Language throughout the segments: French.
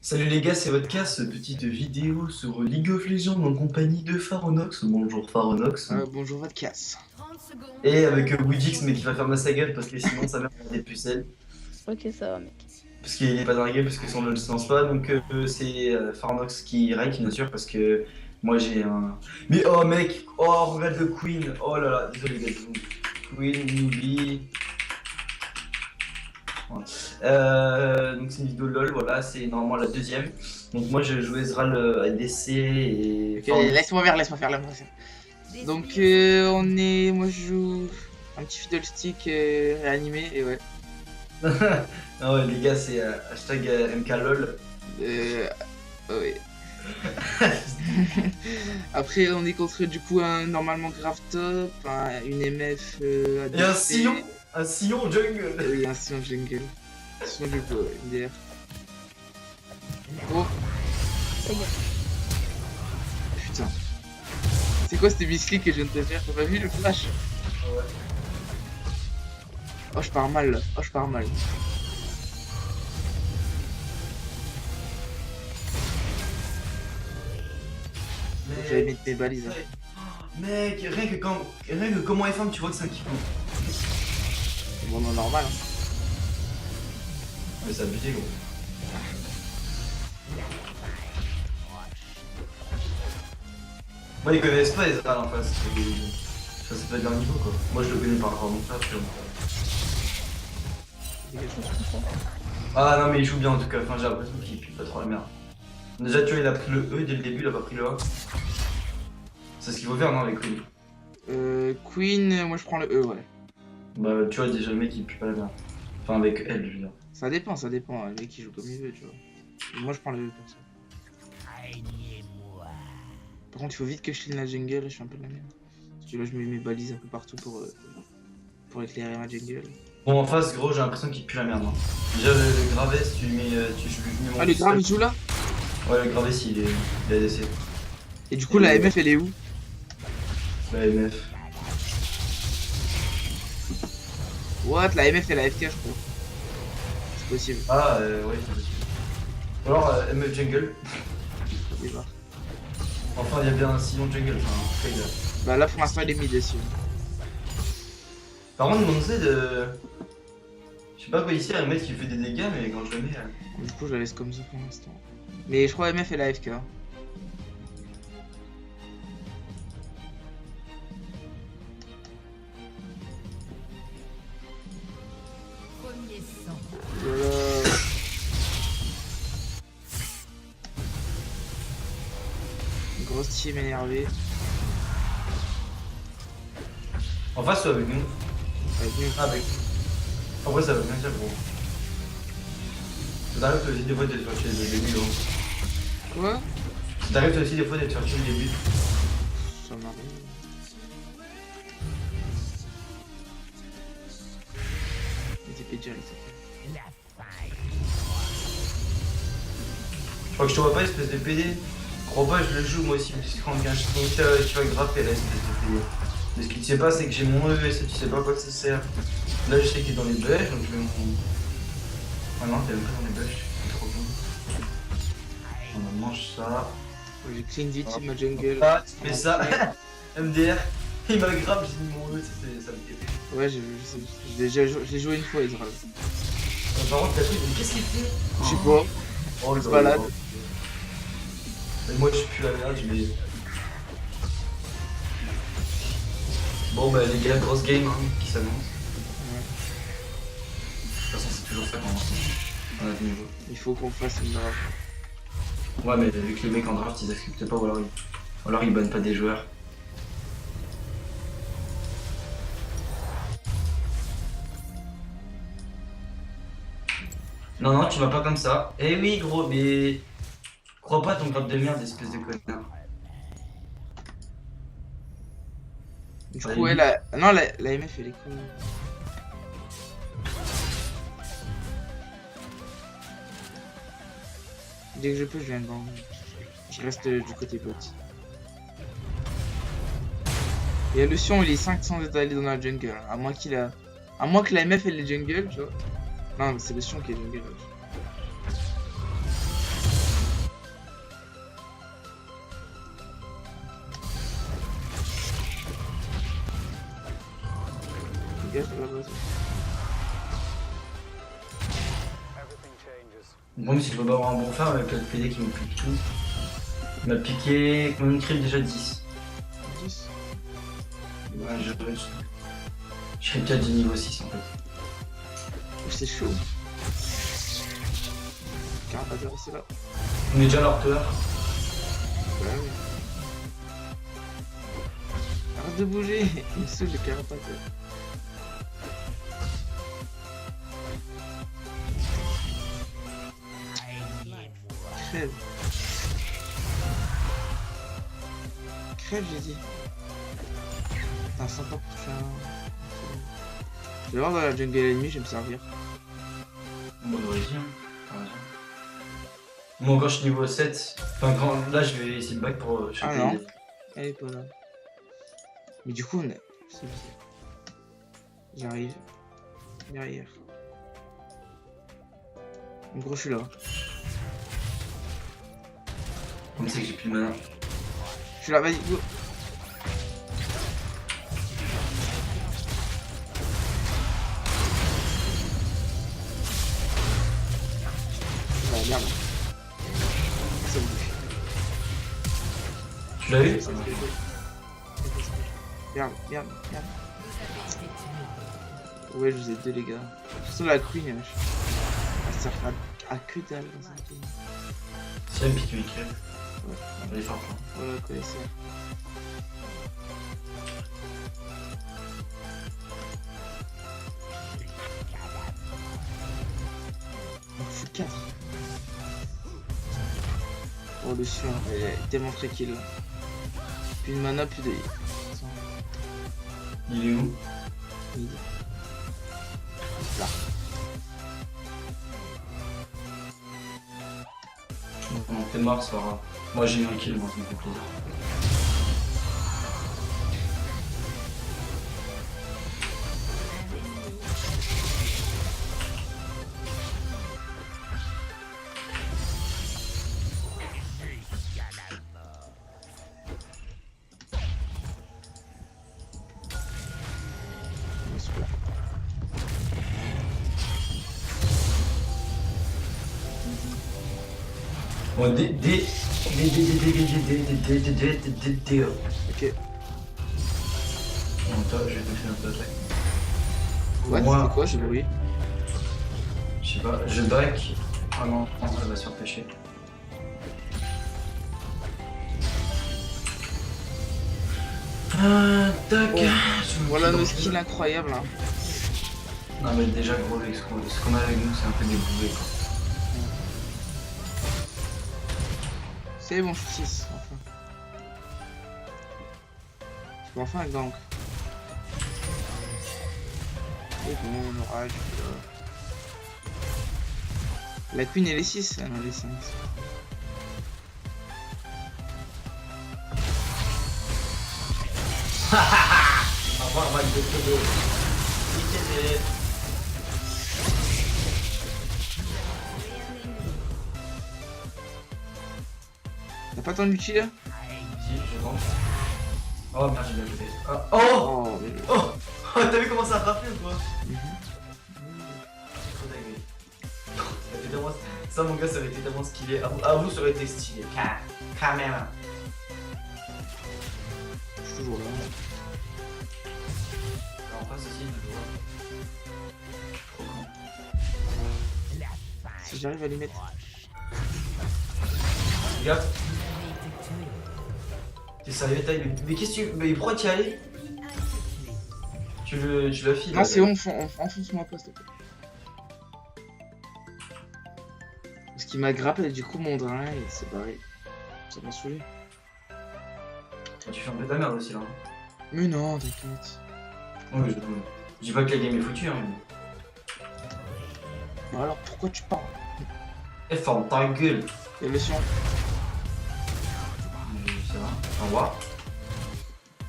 Salut les gars, c'est votre casse, petite vidéo sur League of Legends en compagnie de Pharonox. Bonjour Pharonox. Bonjour votre casse. Et avec Widix, mais qui va faire sa gueule parce que sinon sa mère va des pucelles. Ok, ça va, mec. Parce qu'il est pas dans la gueule, parce que son LoL ne se lance pas. Donc c'est Pharonox qui rank, bien sûr, parce que moi j'ai un. Mais oh mec, oh regarde le Queen. Oh là là, désolé les gars. Queen, Newbie. Voilà. Donc c'est une vidéo LOL, voilà, c'est normalement la deuxième. Donc moi je joue Ezreal ADC et... Ok, laisse-moi faire. Donc moi je joue un petit fiddlestick réanimé et ouais. Ah ouais les gars, c'est hashtag MKLOL. Ouais. Après on est contre du coup un normalement grave top, une MF ADC. Et un sillon jungle. Oui, un sillon jungle. Sillon jungle, ouais, MDR. Oh putain. C'est quoi cette biscuit que je viens de te faire? T'as pas vu le flash? Ouais. Oh je pars mal là. J'allais mettre mes balises. Mec, rien que comment F1 tu vois que c'est un kiffo. Bon non normal hein. Mais c'est abusé gros. Moi ils connaissent pas Ezreal en face. Ça c'est pas de leur niveau quoi. Moi je le connais par rapport à mon frère, tu vois. Ah non mais il joue bien en tout cas, enfin j'ai l'impression qu'il pue pas trop la merde. Déjà tu vois il a pris le E dès le début, il a pas pris le A. C'est ce qu'il faut faire non avec Queen. Queen, moi je prends le E ouais. Bah tu vois déjà le mec il pue pas la merde. Enfin avec elle je veux dire. Ça dépend, le mec il joue comme il veut tu vois. Moi je prends le E perso. Par contre il faut vite que je clean la jungle, je suis un peu de la merde. Parce que là je mets mes balises un peu partout pour éclairer ma jungle. Bon en face gros j'ai l'impression qu'il pue la merde. Hein. Déjà le Graves tu lui mets... Ah le Grave il joue là? Ouais le Graves il est ADC. Et du coup la MF elle est où? La MF. What? La MF elle a FK je crois. C'est possible. Ah ouais c'est possible. Ou alors MF jungle. Je sais pas. Enfin il y a bien un sillon jungle. Enfin, Bah là pour l'instant il est mid aussi. Par contre Monzé de... Je sais pas quoi ici, un mec qui fait des dégâts mais quand je le mets... Du coup je la laisse comme ça pour l'instant. Mais je crois MF elle a FK. Voilà. Grosse team énervée. En face ou avec nous? Avec nous. Ah avec nous. En vrai ça veut bien dire gros. Ça t'arrive toi aussi des fois d'être cherché le début gros. Quoi? Ça t'arrive toi aussi des fois d'être cherché le début. Ça m'arrive. Mais t'es pédé, Je crois que je te vois pas espèce de PD. Crois pas je le joue moi aussi parce que quand tu vas grapper là espèce de PD. Mais ce que tu sais pas c'est que j'ai mon E et ça tu sais pas à quoi ça sert. Là je sais qu'il est dans les bush donc je vais mon... Ah non t'es même pas dans les bush, c'est trop bon. On mange ça. J'ai clean vite ma jungle. Ah tu fais ça. MDR. Il m'a grave, j'ai mis mon E, ça me fait. Ouais j'ai vu, j'ai joué une fois Ezreal. Par contre t'as pris, mais qu'est-ce qu'il fait? Je sais pas. Oh, il se balade. Et moi je suis plus la merde, je vais... Bon bah les gars, grosse game hein, qui s'annonce. Ouais. De toute façon c'est toujours ça quand on a des niveaux. Il faut qu'on fasse une draft. Ouais mais vu que les mecs en draft ils acceptent pas ou alors ils bannent pas des joueurs. Non non tu vas pas comme ça. Eh oui gros mais... Crois pas ton grave de merde espèce de connard. Du coup ouais non la MF elle est cool. Dès que je peux je viens devant. Je reste du côté bot. Et le Sion il est 500 d'aller dans la jungle. À moins que la MF elle est jungle, tu vois. Non, c'est le Sion qui est jungle. gaffe à la base. Bon, si je veux pas avoir un bon fer avec le PD qui me pique tout. Il m'a piqué comme une crime déjà 10. 10. Ouais, je serais déjà du niveau 6 en fait. C'est chaud. Carapateur, c'est là. On est déjà à leur tour. Ouais, oui. Arrête de bouger. Il me saoule le carapateur. Crève. Crève, j'ai dit. Putain, sympa pour faire un... Je vais voir dans la jungle ennemie, je vais me servir. Bon, vas-y, hein. T'as raison. Moi, quand je suis niveau 7, enfin, là, je vais essayer de back pour choper. Ah non. Elle est pas là. Mais du coup, on a... C'est bizarre. J'arrive. Derrière. En gros, je suis là. Comme c'est que j'ai plus de mana. Je suis là, vas-y, go. Ah, merde. Ça me touche. Tu l'as vu? Merde, merde, merde. Ouais, je vous ai deux, les gars. De toute façon, la queen, elle sert à que dalle dans un game. Si elle me pique, il crève. Ouais. Elle est forte. Hein. Voilà quoi, c'est. On fout 4. Oh, le sueur, elle est tellement tranquille. Plus de mana, plus de. Il est où? Mid. Là. Non, t'es mort, c'est pas grave. Moi, j'ai eu un kill, moi, ça me fait plaisir. Super. Bon, Ok. Bon, toi, je vais te faire un peu d'attaque. Ouais, Moi, c'est quoi ce bruit? Je sais pas, je back. Ah non, elle va se faire pêcher. Tac. Oh. Voilà nos skills incroyables. Hein. Non, mais déjà, gros, avec ce qu'on a avec nous, c'est un peu déboulé quoi. C'est bon, je suis 6, enfin. Je peux enfin un gank. C'est bon, l'orage. La queen elle est 6, elle en est 5. Au revoir, Mike de Todo. T'as pas tant d'ulti là? Si, je tente. Oh merde, j'ai bien jeté. Oh! Oh, mais... Oh! T'as vu comment ça a frappé ou quoi? Mhm. Trop dingue. Ça fait tellement... Ça, mon gars, ça aurait été tellement stylé. À vous, ça aurait été stylé. Quand même. Je suis toujours là. Alors, en face aussi, je vois. Trop con. Si j'arrive à les mettre. Regarde. T'es sérieux, taille? Mais qu'est-ce que tu... Mais pourquoi t'y allais? Tu l'as filé? Non, c'est bon, enfonce-moi pas, s'il te plaît. Parce qu'il m'a grappé, du coup, mon drain, et c'est pareil. Ça m'a saoulé. Tu fais un peu ta merde aussi là. Mais non, t'inquiète. Oui, je dis pas que la game est foutue, hein. Mais alors, pourquoi tu parles? Eh, ferme ta gueule. Quelle leçon? Ça va. Au revoir.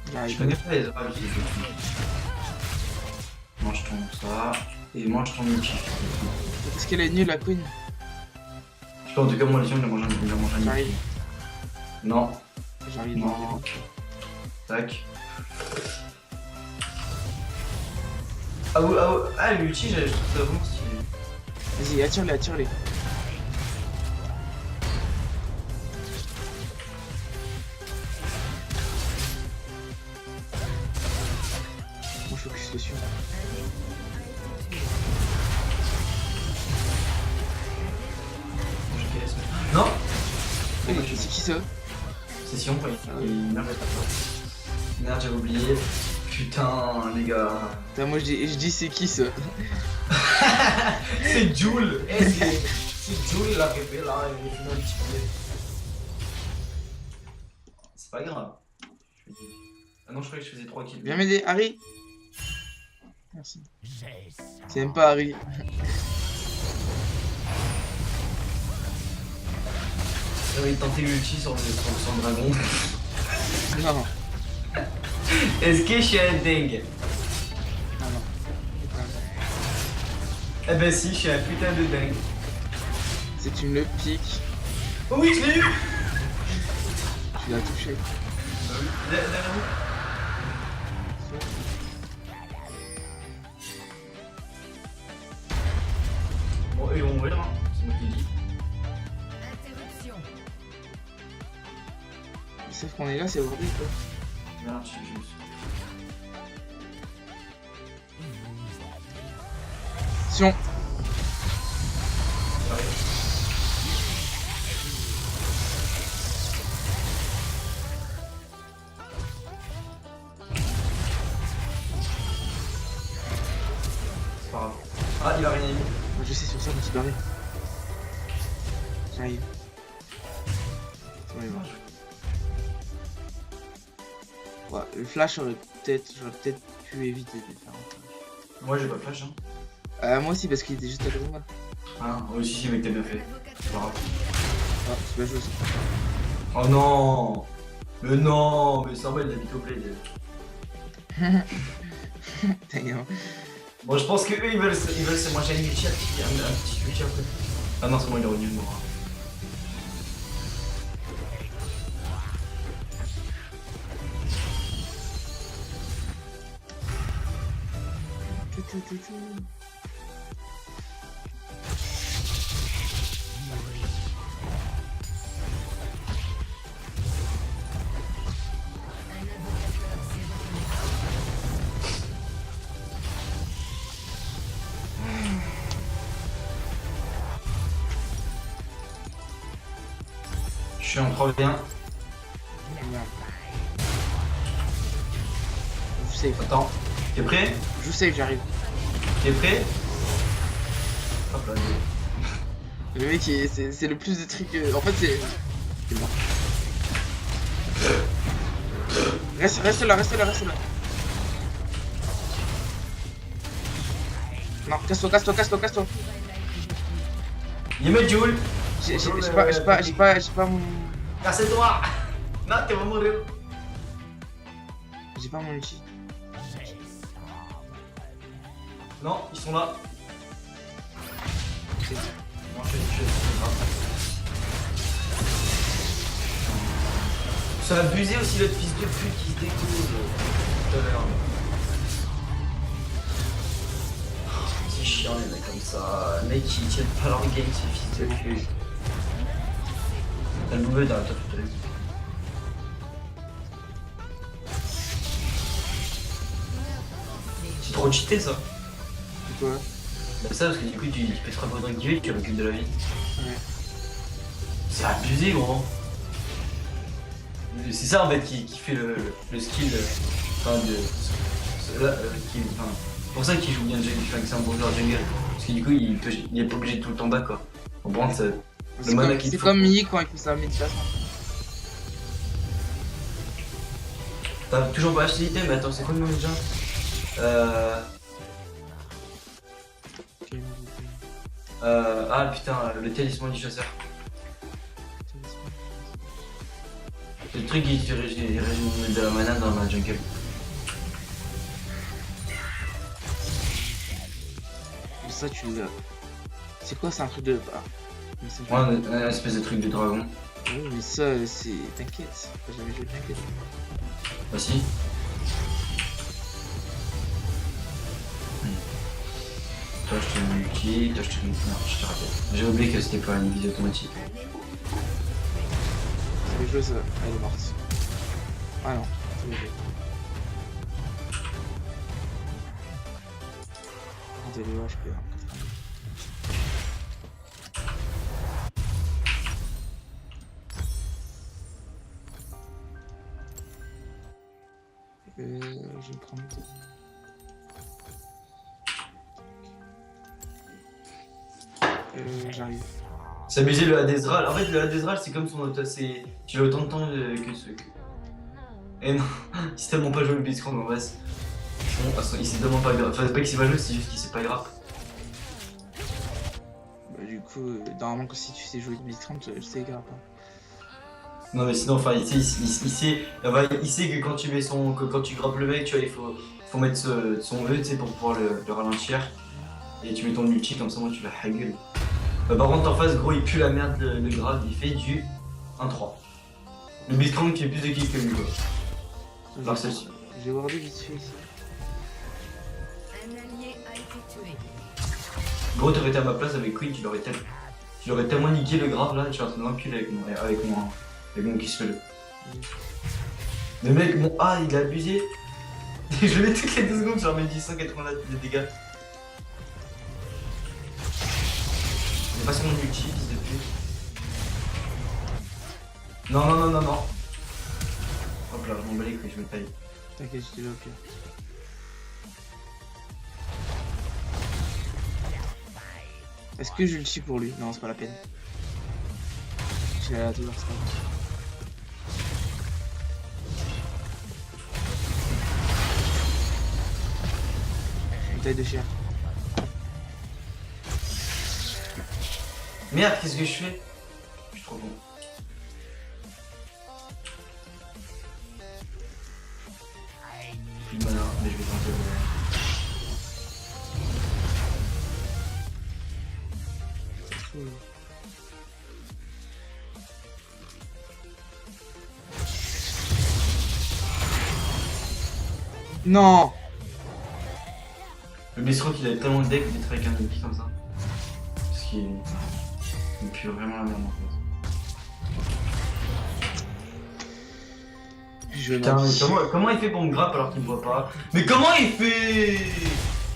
Je J'arrive. connais pas les orages. Mange ton ça. Et mange ton multi. Est-ce qu'elle est nulle, la queen? Je sais pas, en tout cas, moi, les gens, ils mangent un J'arrive. multi. Non. J'arrive. Non. Tac. l'ulti, je trouve ça vraiment stylé. Vas-y, attire-les, attire-les. Moi, je focus dessus. Non. C'est qui ça? C'est Sion, quoi. Merde, merde, j'avais oublié. Putain, les gars. Putain, moi, je dis c'est qui ça? C'est Jules. C'est Jules, la répé, là, il est un petit peu. C'est pas grave. Ah non, je croyais que je faisais 3 kills. Viens m'aider, Harry. Merci. C'est même pas Harry. J'avais tenté l'ulti sur le dragon. Non. Est-ce que je suis un dingue? Non, non. Eh ben si, je suis un putain de dingue. C'est tu me le piques. Oh oui, je l'ai eu. Tu l'as touché. Derrière vous. Bon, et on va mourir, hein. C'est moi qui le dis. Ils savent qu'on est là, c'est aujourd'hui quoi. Merde, je suis juste. Sion. C'est pas grave. Ah, il a rien mis. Moi je sais sur ça, je me suis barré. J'arrive. Ouais, ouais, le flash j'aurais peut-être pu éviter de faire un flash. Moi j'ai pas de flash, hein. Moi aussi parce qu'il était juste à côté de moi. Ah, moi aussi, si, mec, t'as bien fait. C'est pas grave. Ah, c'est pas joué ça. Oh non. Mais non, mais ça va, il habite au play. D'ailleurs. Bon, je pense que eux ils veulent se manger un ulti, un petit ulti après. Ah non, c'est bon, il est revenu de moi. Je suis en 3v1. Merde. Je sais, Attends, t'es prêt? je sais que j'arrive. T'es prêt? Hop là, Le mec, c'est le plus de trucs. En fait, c'est mort. Reste là. Non, casse-toi. il met Jules. J'ai pas mon. Casse-toi. Non, t'es vraiment mourir. J'ai pas mon ulti. Non, ils sont là. C'est- Non, je c'est grave. Ça a abusé aussi l'autre fils de pute qui se découvre tout à l'heure. C'est chiant les mecs comme ça. Les mecs qui tiennent pas leur game, ces fils de pute. T'as le boubé dans la top tout à l'heure. C'est trop cheaté ça. C'est quoi? Bah ça parce que du coup tu peux te reposer d'activer et tu recules de la vie. Ouais. C'est abusé gros. C'est ça en fait qui fait le skill enfin c'est pour ça qu'il joue bien jungle, enfin que c'est un bon joueur jungle. Parce que du coup il est pas obligé de tout le temps back quoi. On prend le mana qu'il C'est faut. comme Mii quand il fait sa méditation. T'as toujours pas acheté l'item, mais attends c'est quoi le nom déjà ah putain, le talisman du chasseur. C'est le truc qui te régénère de la mana dans la jungle. Ça, tu l'as. C'est quoi, c'est un truc de. Ah. Mais ça, Ouais, un espèce de truc de dragon. oui, mais ça, c'est. T'inquiète, j'ai jamais joué, t'inquiète. Bah si. T'as acheté mon ulti, t'as acheté mon... Non, je te rappelle. J'ai oublié que c'était pas une vidéo automatique. C'est les joueuses, elle est morte. Ah non, c'est les joueuses. Des HP, hein, 90. Je vais prendre... J'arrive. C'est abusé le Adezral. En fait, le Adezral, c'est comme son auto. Tu as autant de temps que ceux que. Eh non, il sait tellement pas jouer le Blitzcrank en vrai. Il sait tellement pas grave. Enfin, c'est pas qu'il sait pas jouer, c'est juste qu'il sait pas grave. Bah, du coup, normalement, que si tu sais jouer le Blitzcrank, tu sais grave pas. Non, mais sinon, enfin, il sait que quand tu mets quand tu grappes le mec, tu vois, il faut mettre son E, tu sais, pour pouvoir le ralentir. Et tu mets ton ulti, comme ça, moi, tu la haggle. Par contre, en face, gros, il pue la merde, le grave, il fait du 1-3. Le Blitzcrank fait plus de kills que lui, quoi. Alors, celle-ci. J'ai wardé vite fait ici. Un allié a été tué. Gros, t'aurais été à ma place avec Queen, tu l'aurais tellement niqué le grave là, tu es en train de l'enculer avec mon kiss le. Le mec, mon A, il a abusé. Je le mets toutes les 2 secondes, je remets 180 de dégâts. J'ai passé mon ulti, fils de pute. Non, non, non, non, non. Hop là, je m'en bats les couilles, je me taille. T'inquiète, j'étais là au pire. Est-ce que je le tue pour lui? Non, c'est pas la peine. J'ai la douleur, c'est pas grave. Bouteille de chair. Merde, qu'est-ce que je fais? Je suis trop bon. Plus de mana, mais je vais tenter le... Non! Le Blitzcrank il a tellement de deck d'être avec un ulti comme ça. Parce qu'il pue vraiment la merde en fait. Putain, mais comment il fait pour me grappe alors qu'il me voit pas? Mais comment il fait?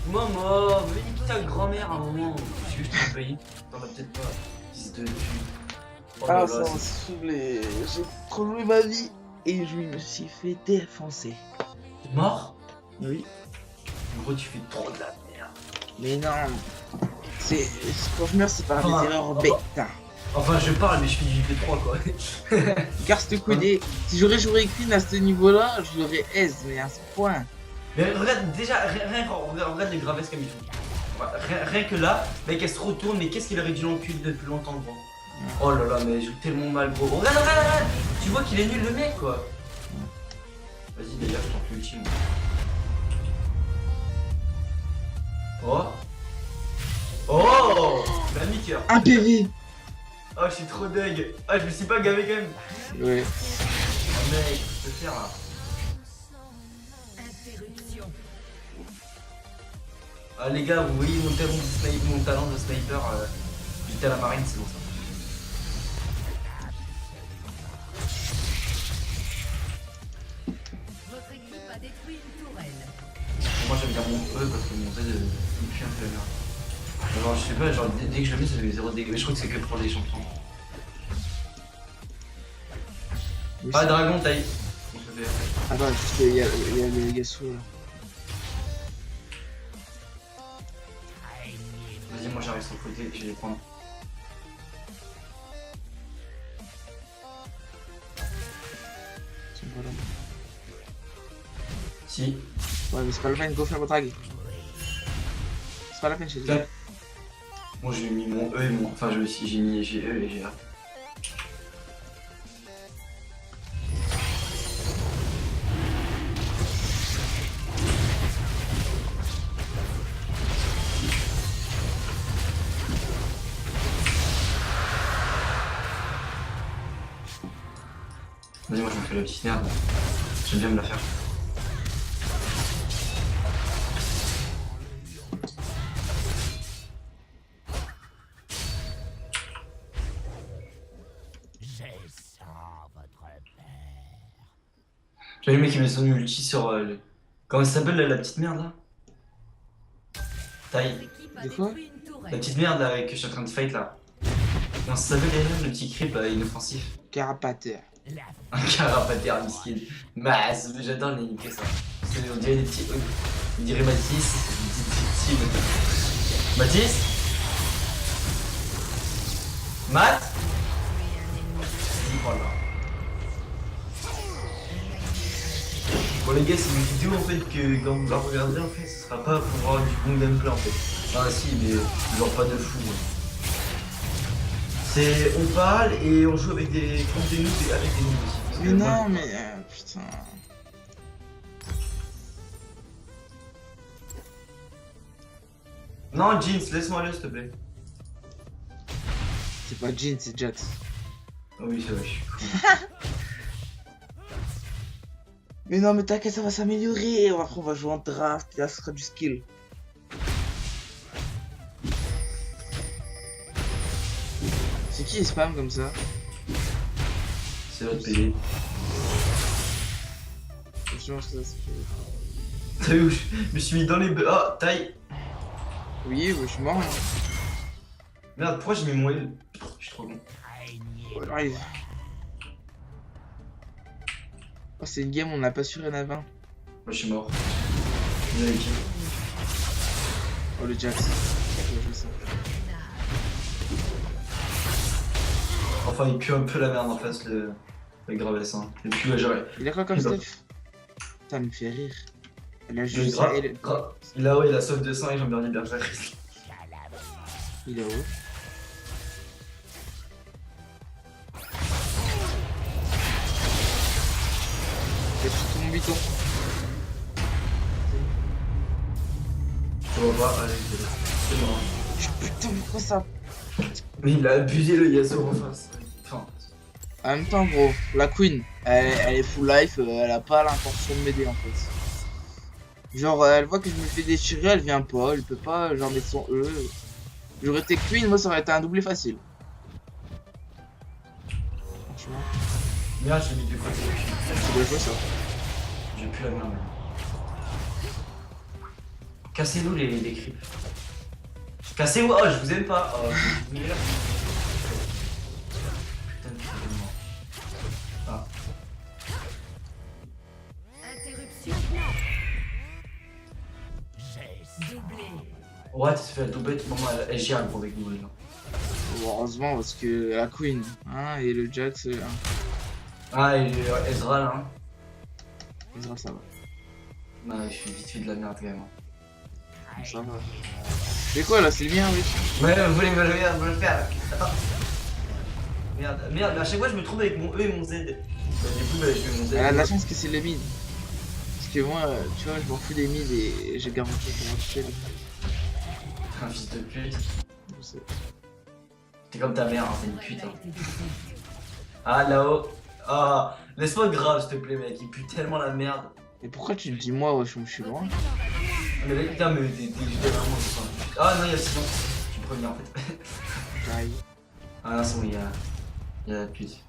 Maman, mais nique ta grand-mère à un moment. Est-ce que je t'ai payé? T'en as peut-être pas. Fils de pute. Oh là Ah, là, ça m'a c'est- saoulé. J'ai trop joué ma vie et je me suis fait défoncer. T'es mort? Oui. En gros, tu fais trop de la merde. Mais non. Quand je meurs, c'est par Enfin, des erreurs bêtes. Enfin, je parle, mais je fais du IP3 quoi. Car ce codé, si j'aurais joué Queen à ce niveau-là, je l'aurais aise, mais à ce point. Mais regarde, déjà, regarde les gravesses comme il faut. Rien que là, mec, elle se retourne, mais qu'est-ce qu'il aurait dû l'enculer depuis longtemps, gros. Oh là là, mais elle joue tellement mal, gros. Regarde. Tu vois qu'il est nul, le mec, quoi. Vas-y, d'ailleurs, je t'en fais ultime. Oh. Oh. La mi-cœur. Un PV. Oh, je suis trop deg. Ah, je me suis pas gavé quand même. Ouais. Oh, mec, je peux faire là. Interruption. Ah, les gars, vous voyez mon talent de sniper. J'étais à la marine, c'est bon ça. Votre équipe a détruit une tourelle. Moi j'aime bien mon E parce que mon Z il pue un peu la merde. Alors je sais pas, genre dès que je le mets ça fait 0 dégâts, mais je crois que c'est que pour les champions. Oui, Ah c'est- dragon taille. Attends, juste, il y a les Yasuo là. Vas-y moi j'arrive sur le côté, je vais les prendre. Ils sont pas là. Si. Ouais, mais c'est pas la peine, go faire votre drague. C'est pas la peine chez eux. Tac. Moi j'ai mis mon E et mon. Enfin j'ai mis j'ai E et j'ai A. Vas-y moi je me fais la petite merde. J'aime bien me la faire. J'ai le mec qui met son ulti sur... Comment ça s'appelle la petite merde là? Taille. L'équipe a De quoi? détruit une tourelle. La petite merde là que je suis en train de fight là. Comment ça s'appelle déjà le petit creep inoffensif? Carapater. Un carapater miskin. Bah, j'adore les niquer ça. On dirait des petits. On dirait Mathis. Une petite victime. Mathis? Matt? Voilà. Bon les gars, c'est une vidéo en fait que quand vous la regarderez en fait, ce sera pas pour voir du bon gameplay en fait. Ah si, mais genre pas de fou. C'est on parle et on joue avec des contre des noobs et avec des noobs aussi. Parce que Mais moi, non, mais putain. Non, Jeans, laisse-moi aller s'il te plaît. C'est pas Jean, c'est Jax. Oh oui, c'est vrai, je suis con. Mais non, mais t'inquiète, ça va s'améliorer. Après, on va jouer en draft, et là, ce sera du skill. C'est qui spam comme ça? C'est votre PD. Genre, ça, c'est- T'as vu où je me suis mis dans les... Ah, taille. Oui, ouais, je suis mort. Merde, pourquoi j'ai mis mon L? Je suis trop con. Oh, j'arrive. Oh, c'est une game, on n'a pas su rien à 20. Moi je suis mort. Il est avec qui? Oh, le Jax. Je vais jouer ça. Enfin, il pue un peu la merde en face, le Graves. Hein. Il pue, genre... Il a quoi comme Il a- stuff? Putain, il me fait rire. Elle a Le juste gra... ça et le... gra- Il a, ouais, il a sauf de sang et j'en ai berger. Il est où? J'ai pris tout mon biton. Tu vois pas? Allez, c'est mort. Putain, pourquoi ça? Mais il a abusé le Yasuo en face. Enfin, En même temps, gros, la Queen, elle est full life, elle a pas l'intention de m'aider en fait. Genre, elle voit que je me fais déchirer, elle vient pas, elle peut pas, genre, mettre son E. J'aurais été Queen, moi ça aurait été un doublé facile. Franchement, merde, je l'ai mis du côté. tu dois jouer ça. J'ai plus la merde. Cassez-nous les creeps. Cassez-vous! Oh, je vous aime pas! Oh, je vous merde. Putain de mort. Ah. Interruption. Doublé. Ouais, tu te fais la doublette, maman, elle gère gros avec nous, les gens. Bon, heureusement, parce que la Queen, hein, et le Jax, Ah, et Ezra là. Hein. Ezra, ça va. Bah, je suis vite fait de la merde quand même. Ça va. C'est quoi là? C'est le mien, oui. Ouais, vous voulez me le faire. Attends. Merde, merde, mais à chaque fois je me trouve avec mon E et mon Z. Bah, du coup, bah, je mets mon Z. Elle a de la chance que c'est les mid. Parce que moi, tu vois, je m'en fous des mid et j'ai garanti qu'on va toucher les Un fils de pute. Je sais. T'es comme ta mère, hein, c'est une pute. Hein. Ah, là-haut. Ah, laisse-moi grave, s'il te plaît, mec. Il pue tellement la merde. Et pourquoi tu me dis moi, wesh, je suis loin? Mais là, putain, mais t'es vraiment putain. Ah non, il y a Simon. Je suis premier en fait. J'arrive. Ah non, c'est bon, il y a la pute.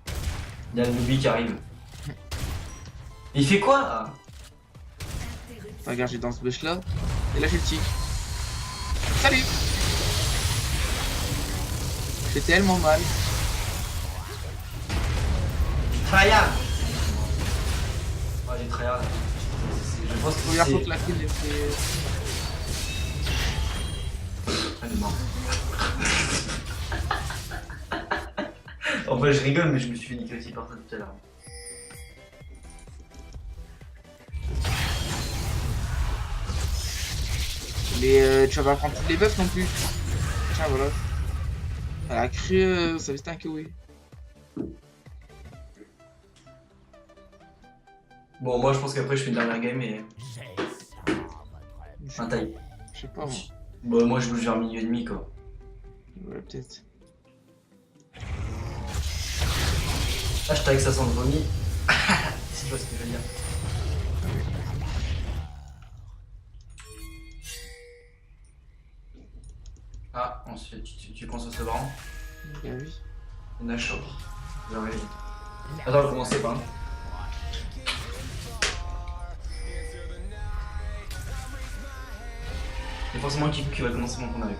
Il y a le newbie qui arrive. Il fait quoi ah. Regarde, j'ai dans ce bush là. Et là, j'ai le tic. Salut! J'ai tellement mal. Tryhard. Oh, j'ai tryhard. Je pense que Première c'est... fois que la queen est fait. Elle est morte. En fait, je rigole, mais je me suis fait niquer aussi par ça tout à l'heure. Mais tu vas pas prendre tous les buffs non plus. Tiens, voilà. Elle a cru, ça c'était un kiwi. Bon, moi, je pense qu'après, je fais une dernière game et... Un taille. Je sais pas moi. Bon, moi, je bouge vers milieu et demi, quoi. Ouais, peut-être. Hashtag ça sent le vomi. Si tu vois ce que je veux dire. Ah, ensuite, tu penses au Sevran? Bah oui. Une chaud. J'arrive. Attends, commencez pas. Il y a forcément un Kiku qui va commencer avant qu'on arrive.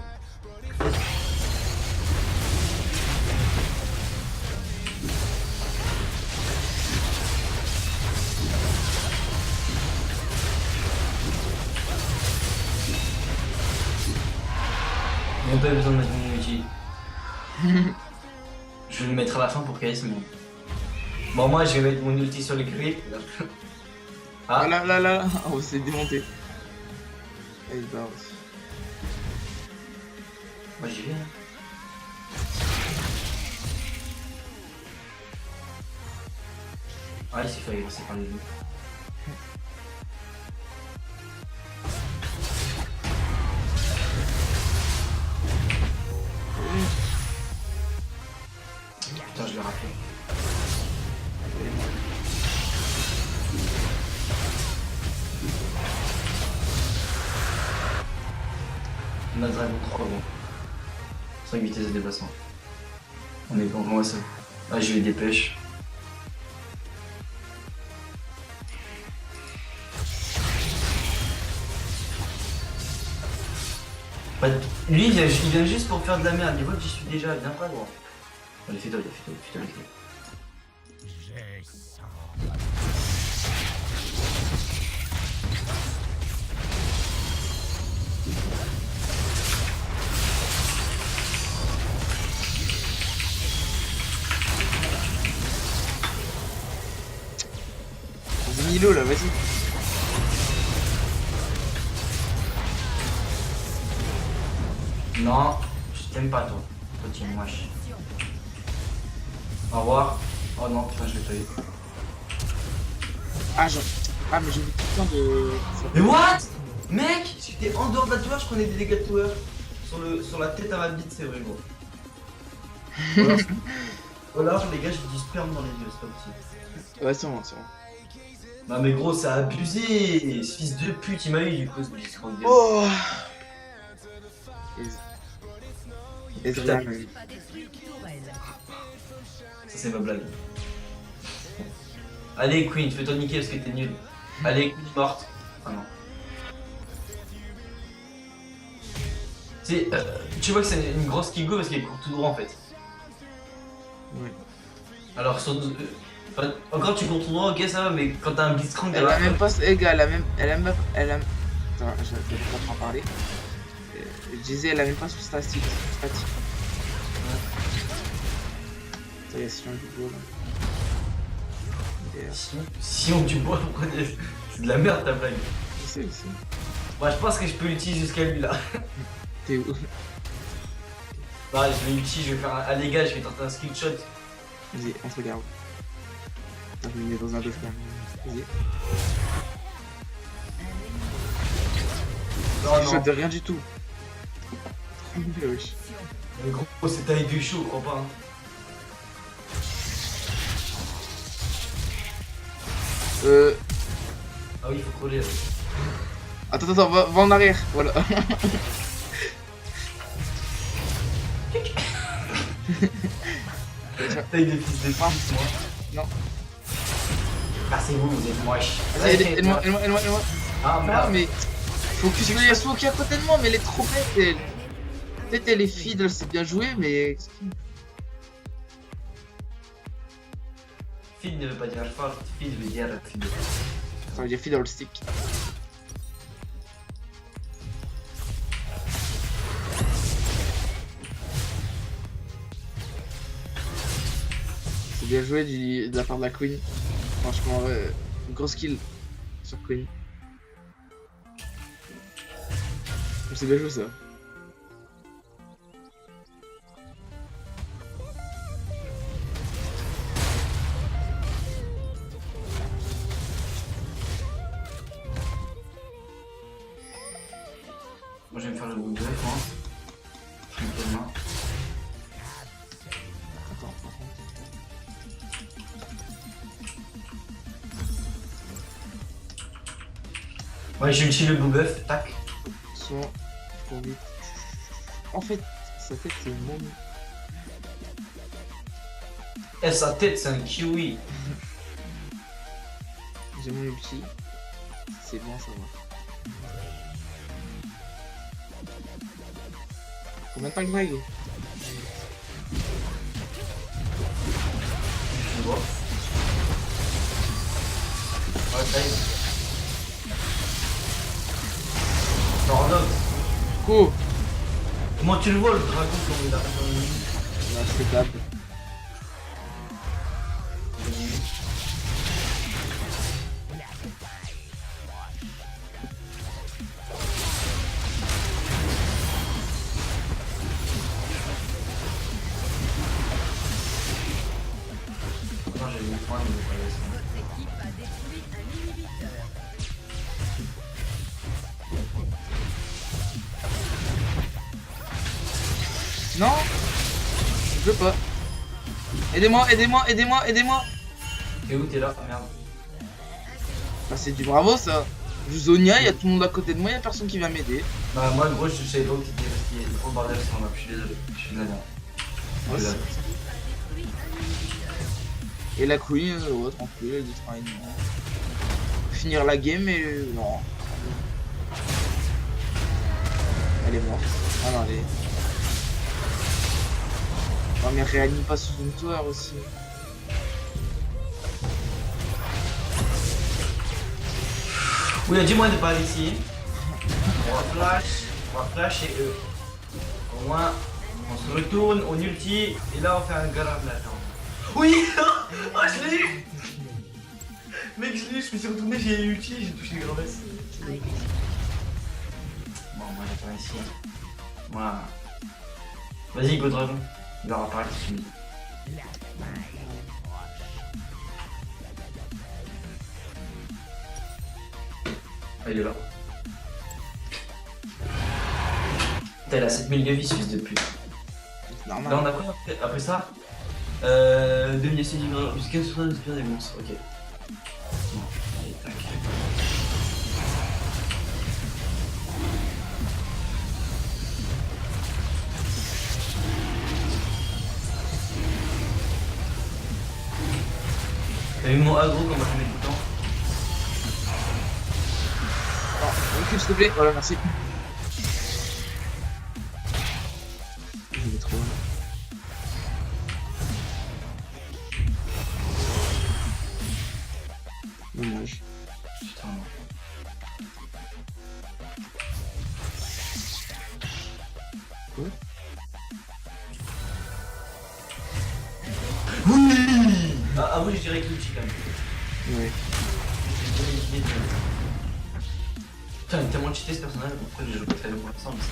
Ils n'ont pas besoin de mettre mon ulti. Je vais le mettre à la fin pour KS, mais... Bon, moi, je vais mettre mon ulti sur les griffes. Ah là, on s'est démonté. Ah, il barre aussi. Moi, j'y vais. Hein. Ah, il s'est fait agresser par les loups. Putain, je l'ai rappelé. On a dragon 3 bon. 5 vitesses de déplacement. On est bon, ouais ça. Ah, je les dépêche. Bah, lui, il vient juste pour faire de la merde. Il voit que j'y suis déjà. Viens pas, gros. Allez, fais-toi, fais-toi. Milo là, vas-y. Non, je t'aime pas, toi. Toi, tu es moche. Au revoir. Oh non, putain, je l'ai pas eu. Ah, mais j'ai vu tout le temps de. Mais what? Mec, j'étais en dehors de la tour, je prenais des dégâts de tower. Sur la tête à ma bite, c'est vrai, gros. Voilà, les gars, j'ai du sperme dans les yeux, c'est pas possible. Ouais, c'est bon. Non, mais gros, ça a abusé. Ce fils de pute, il m'a eu du coup, ce Blitzcrank. Oh! Putain. même. Ça, c'est ma blague. Allez, Queen, fais-toi niquer parce que t'es nul. Allez, Queen morte. Ah non. Tu vois que c'est une grosse Kigo parce qu'elle court tout droit en fait. Oui. Alors, encore tu cours tout droit, ok, ça va, mais quand t'as un Blitzcrank Elle a même pas. Elle a même. Attends, je vais pas en parler. Je disais, elle a même pas sous statique. Ça y est, si on du bois là. Si on du bois, pourquoi c'est de la merde ta blague. Je sais. Bah, je pense que je peux l'utiliser jusqu'à lui là. T'es où? Bah, je vais l'utiliser, je vais faire un dégât, je vais tenter un skill shot. Vas-y, on se regarde. Attends, je me mets dans un buff quand même. Vas-y. Non, Je non. de rien du tout. Mais wesh. Mais gros, c'est taille de chaud, crois pas. Hein. Ah oui, il faut coller. Attends, va en arrière. Voilà. Taille de fils de pute, moi. Non. Ah, c'est vous êtes moche. Vas-y, aide-moi. Ah, Non, merde. mais. Faut que je la Yasuo qui est à côté de moi, mais elle est trop bête, elle. Peut-être elle est fiddle, c'est bien joué, mais. Feed ne veut pas dire fort, feed veut dire feed. Ça veut dire fiddle stick. C'est bien joué de la part de la Queen. Franchement, grosse kill sur Queen. C'est bien joué ça. Moi je vais me faire le groupe de F, moi. Tranquillement. Attends. Ouais, j'ai utilisé le blue buff, tac. Soit trop vite. En fait, sa tête c'est une momie. Eh, sa tête, c'est un kiwi. J'ai mon ulti. C'est bon, ça va. Combien de temps que drague? Tu vois. Ouais, ça y est. Tornade. Cool. Comment tu le vois, le dragon, quand il arrive dans le milieu? Là, je te tape. Non, j'ai mis le point, mais pas laissé. Votre équipe a détruit un inhibiteur. Non, je peux pas. Aidez-moi, aidez-moi, aidez-moi, aidez-moi. T'es où? T'es là? Merde. Bah, c'est du bravo ça. Je Zonia, il y a tout le monde à côté de moi, il y a personne qui vient m'aider. Bah, moi, gros, je savais pas où t'étais parce qu'il y a trop de bordel sur la map. Je suis désolé. Je suis désolé. Ouais, Désolé. Et la queen, ouais, tranquille, elle détruit un ennemi. Finir la game et non. Elle est morte. Ah non, elle est. Oh, mais elle réanime pas sous une tour aussi. Oui, dis-moi de pas aller ici. On va flash et eux. Au moins, on se retourne, on ulti, et là on fait un grave là-dedans. Oui. Oh, je l'ai eu. Mec, je l'ai eu, je me suis retourné, j'ai ulti, j'ai touché les gravesses. Bon, moi j'ai pas ici. Moi. Vas-y, Go Dragon. Il va apparaître si tu me dis. Ah, il est là. Putain, il a 7000 de vie, ce fils de pute. C'est Là, normal. on a quoi après ça devenir séduisant jusqu'à 70 des monstres, ok. Bon, allez, tac. T'as vu mon aggro comme je mets tout le temps? Non, recule s'il te plaît. Voilà, merci. Je vais trop loin. Dommage. Putain. Quoi? Oui. Ah oui, je dirais que l'outil quand même. Ouais. Putain, il est tellement cheaté ce personnage, pourquoi je joue pas très bien pour l'instant, mais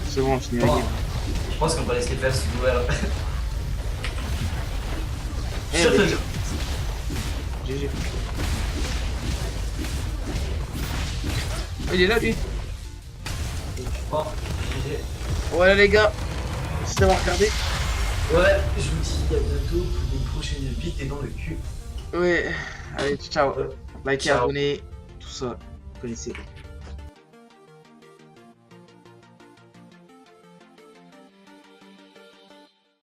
c'est C'est bon, on finit la bon. game. Je pense qu'on va laisser faire ce duel. Eh, Sur bah, le jeu. GG. Oh, il est là lui. Bon, GG. Voilà les gars. Merci d'avoir regardé. Ouais, je vous dis à bientôt pour une prochaine vidéo dans le cul. Ouais. Allez, ciao. Ouais. Likez, Ciao. abonnez, tout ça. Vous connaissez.